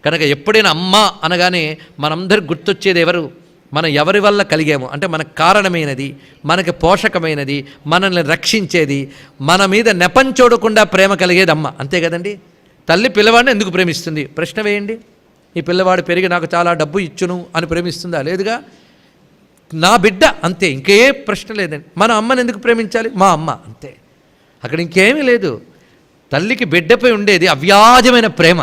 కనుక ఎప్పుడైనా అమ్మ అనగానే మనందరికి గుర్తొచ్చేది ఎవరు? మనం ఎవరి వల్ల కలిగాము అంటే మనకు కారణమైనది, మనకి పోషకమైనది, మనల్ని రక్షించేది, మన మీద నెపం చూడకుండా ప్రేమ కలిగేది అమ్మ. అంతే కదండి. తల్లి పిల్లవాడిని ఎందుకు ప్రేమిస్తుంది? ప్రశ్న వేయండి. ఈ పిల్లవాడు పెరిగి నాకు చాలా డబ్బు ఇచ్చును అని ప్రేమిస్తుందా? లేదుగా. నా బిడ్డ అంతే, ఇంకే ప్రశ్న లేదండి. మన అమ్మని ఎందుకు ప్రేమించాలి? మా అమ్మ అంతే, అక్కడ ఇంకేమీ లేదు. తల్లికి బిడ్డపై ఉండేది అవ్యాజమైన ప్రేమ.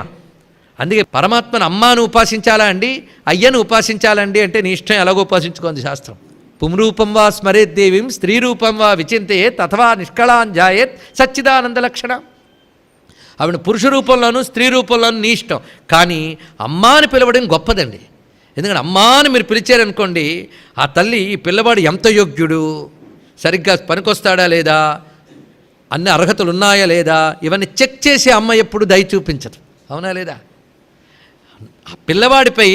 అందుకే పరమాత్మను అమ్మను ఉపాసించాలా అండి, అయ్యను ఉపాసించాలండి అంటే నీ ఇష్టం ఎలాగో ఉపాసించుకోండి శాస్త్రం. పుంరూపం వా స్మరేత్ దేవీం స్త్రీ రూపం వా విచింతయేత్ తథవా నిష్కళాంజాయేత్ సచ్చిదానంద లక్షణ. ఆవిడ పురుష రూపంలోనూ స్త్రీ రూపంలోనూ నీ ఇష్టం, కానీ అమ్మ అని పిలవడం గొప్పదండి. ఎందుకంటే అమ్మ అని మీరు పిలిచారనుకోండి, ఆ తల్లి ఈ పిల్లవాడు ఎంత యోగ్యుడు, సరిగ్గా పనికొస్తాడా లేదా, అన్ని అర్హతలు ఉన్నాయా లేదా, ఇవన్నీ చెక్ చేసి అమ్మ ఎప్పుడు దయ చూపించదు. అవునా లేదా? ఆ పిల్లవాడిపై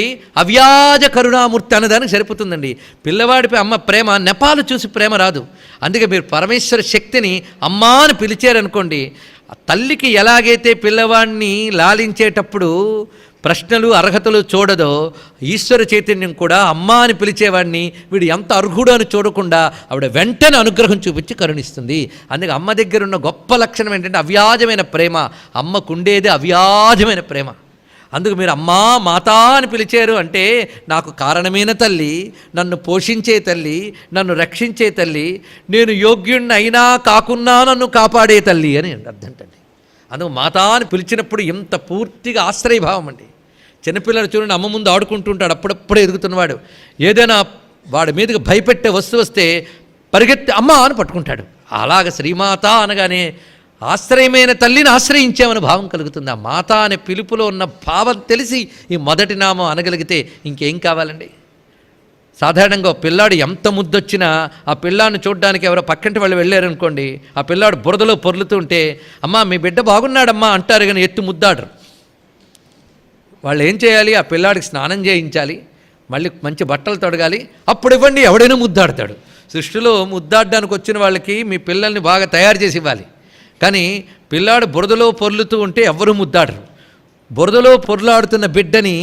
అవ్యాజ కరుణామూర్తి అన్నదానికి సరిపోతుందండి. పిల్లవాడిపై అమ్మ ప్రేమ నెపాలు చూసి ప్రేమ రాదు. అందుకే మీరు పరమేశ్వర శక్తిని అమ్మా అని పిలిచారనుకోండి, తల్లికి ఎలాగైతే పిల్లవాడిని లాలించేటప్పుడు ప్రశ్నలు అర్హతలు చూడదో, ఈశ్వర చైతన్యం కూడా అమ్మ అని పిలిచేవాడిని వీడు ఎంత అర్హుడు అని చూడకుండా ఆవిడ వెంటనే అనుగ్రహం చూపించి కరుణిస్తుంది. అందుకే అమ్మ దగ్గర ఉన్న గొప్ప లక్షణం ఏంటంటే అవ్యాజమైన ప్రేమ. అమ్మకుండేది అవ్యాజమైన ప్రేమ. అందుకు మీరు అమ్మా మాతా అని పిలిచారు అంటే నాకు కారణమైన తల్లి, నన్ను పోషించే తల్లి, నన్ను రక్షించే తల్లి, నేను యోగ్యుణ్ణి అయినా కాకున్నా నన్ను కాపాడే తల్లి అని అర్థం అండి. అందుకు మాతా అని పిలిచినప్పుడు ఎంత పూర్తిగా ఆశ్రయభావం అండి. చిన్నపిల్లలు చూడండి, అమ్మ ముందు ఆడుకుంటుంటాడు, అప్పుడప్పుడే ఎదుగుతున్నవాడు. ఏదైనా వాడి మీదకి భయపెట్టే వస్తువు వస్తే పరిగెత్తి అమ్మ అని పట్టుకుంటాడు. అలాగ శ్రీమాత అనగానే ఆశ్రయమైన తల్లిని ఆశ్రయించామని భావం కలుగుతుంది. ఆ మాత అనే పిలుపులో ఉన్న భావం తెలిసి ఈ మొదటి నామం అనగలిగితే ఇంకేం కావాలండి? సాధారణంగా పిల్లాడు ఎంత ముద్దొచ్చినా ఆ పిల్లాడిని చూడడానికి ఎవరో పక్కింటి వాళ్ళు వెళ్ళారనుకోండి, ఆ పిల్లాడు బురదలో పొర్లుతూ ఉంటే అమ్మా మీ బిడ్డ బాగున్నాడమ్మా అంటారు, కానీ ఎత్తు ముద్దాడరు. వాళ్ళు ఏం చేయాలి? ఆ పిల్లాడికి స్నానం చేయించాలి, మళ్ళీ మంచి బట్టలు తొడగాలి, అప్పుడు ఇవ్వండి ఎవడైనా ముద్దాడతాడు. సృష్టిలో ముద్దాడడానికి వచ్చిన వాళ్ళకి మీ పిల్లల్ని బాగా తయారు చేసి ఇవ్వాలి. కానీ పిల్లాడు బురదలో పొర్లుతూ ఉంటే ఎవ్వరూ ముద్దాడరు. బురదలో పొర్లాడుతున్న బిడ్డని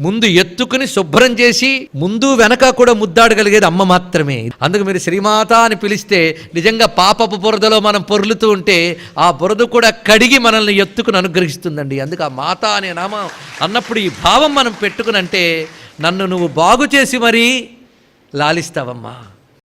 ముందు ఎత్తుకుని శుభ్రం చేసి ముందు వెనక కూడా ముద్దాడగలిగేది అమ్మ మాత్రమే. అందుకు మీరు శ్రీమాత అని పిలిస్తే నిజంగా పాపపు బురదలో మనం పొర్లుతూ ఉంటే ఆ బురద కూడా కడిగి మనల్ని ఎత్తుకుని అనుగ్రహిస్తుందండి. అందుకు ఆ మాత అనే నామం అన్నప్పుడు ఈ భావం మనం పెట్టుకుని అంటే నన్ను నువ్వు బాగు చేసి మరీ లాలిస్తావమ్మా.